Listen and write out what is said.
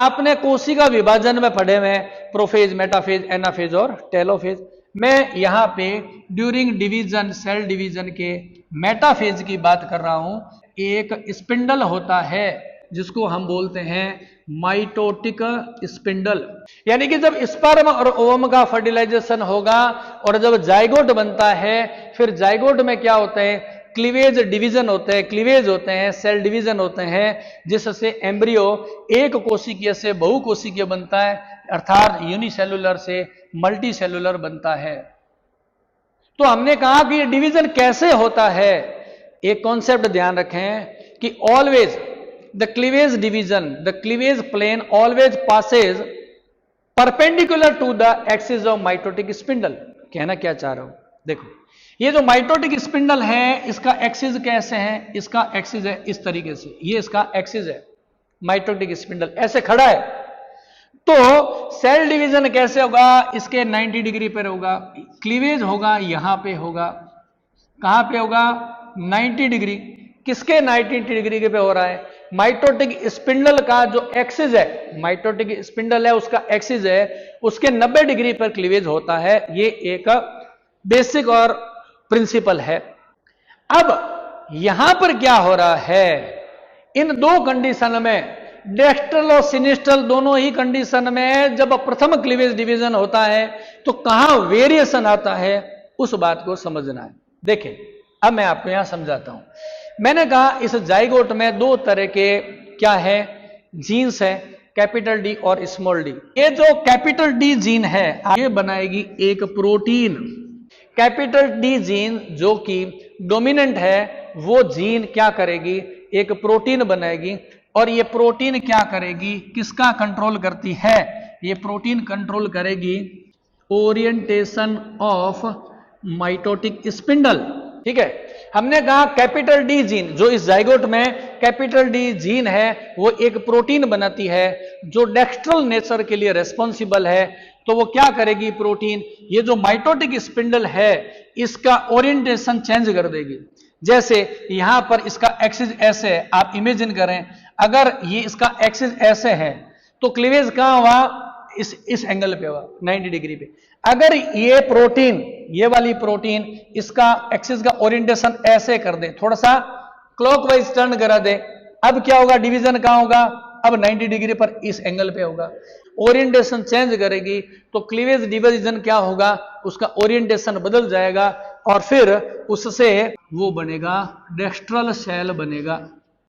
आपने कोशिका विभाजन में पढ़े हुए प्रोफेज, मेटाफेज, एनाफेज और टेलोफेज। मैं यहां पे ड्यूरिंग डिवीजन, सेल डिवीजन के मेटाफेज की बात कर रहा हूं। एक स्पिंडल होता है जिसको हम बोलते हैं माइटोटिक स्पिंडल, यानी कि जब स्पर्म और ओवम का फर्टिलाइजेशन होगा और जब जाइगोट बनता है, फिर जाइगोट में क्या होता है, क्लीवेज डिवीजन होते हैं, क्लीवेज होते हैं, सेल डिवीजन होते हैं, जिससे एम्ब्रियो एक कोशिकीय से बहुकोशिकीय बनता है, अर्थात यूनिसेलुलर से मल्टी सेलुलर बनता है। तो हमने कहा कि डिवीजन कैसे होता है। एक कॉन्सेप्ट ध्यान रखें कि always the cleavage division, the cleavage plane always passes perpendicular to the axis of mitotic spindle. कहना क्या चाह रहा हूं, देखो ये जो माइटोटिक स्पिंडल है इसका एक्सिस कैसे है, इसका एक्सिस है इस तरीके से, ये इसका एक्सिस है, माइटोटिक स्पिंडल ऐसे खड़ा है। तो सेल डिवीजन कैसे होगा, इसके 90 डिग्री पर होगा, क्लीवेज होगा यहां पे होगा, कहां पे होगा, 90 डिग्री। किसके 90 डिग्री के पे हो रहा है, माइटोटिक स्पिंडल का जो एक्सिस है, माइटोटिक स्पिंडल है उसका एक्सिस है, उसके 90 डिग्री पर क्लीवेज होता है। ये एक बेसिक और प्रिंसिपल है। अब यहां पर क्या हो रहा है, इन दो कंडीशन में, डेक्स्ट्रल और सिनिस्ट्रल दोनों ही कंडीशन में जब प्रथम क्लीवेज डिवीजन होता है तो कहां वेरिएशन आता है, उस बात को समझना है। देखें अब मैं आपको यहां समझाता हूं। मैंने कहा इस जाइगोट में दो तरह के क्या है, जीन्स है, कैपिटल डी और स्मॉल डी। ये जो कैपिटल डी जीन है ये बनाएगी एक प्रोटीन। कैपिटल डी जीन जो कि डोमिनेंट है वो जीन क्या करेगी, एक प्रोटीन बनाएगी, और ये प्रोटीन क्या करेगी, किसका कंट्रोल करती है, ये प्रोटीन कंट्रोल करेगी ओरिएंटेशन ऑफ माइटोटिक स्पिंडल। ठीक है, हमने कहा कैपिटल डी जीन जो इस जाइगोट में कैपिटल डी जीन है वो एक प्रोटीन बनाती है जो डेक्स्ट्रल नेचर के लिए रेस्पॉन्सिबल है। तो वो क्या करेगी प्रोटीन, ये जो माइटोटिक स्पिंडल है इसका ओरिएंटेशन चेंज कर देगी। जैसे यहां पर इसका एक्सिस ऐसे है, आप इमेजिन करें अगर ये इसका एक्सिस ऐसे है तो क्लीवेज कहां हुआ, इस एंगल पे हुआ 90 डिग्री पे। अगर ये प्रोटीन, ये वाली प्रोटीन इसका एक्सिस का ओरिएंटेशन ऐसे कर दे, थोड़ा सा क्लॉकवाइज टर्न करा दे, अब क्या होगा, डिवीजन कहां होगा, अब 90 डिग्री पर इस एंगल पे होगा। ओरिएंटेशन चेंज करेगी तो क्लीवेज डिवीजन क्या होगा, उसका ओरिएंटेशन बदल जाएगा और फिर उससे वो बनेगा डेक्स्ट्रल सेल बनेगा।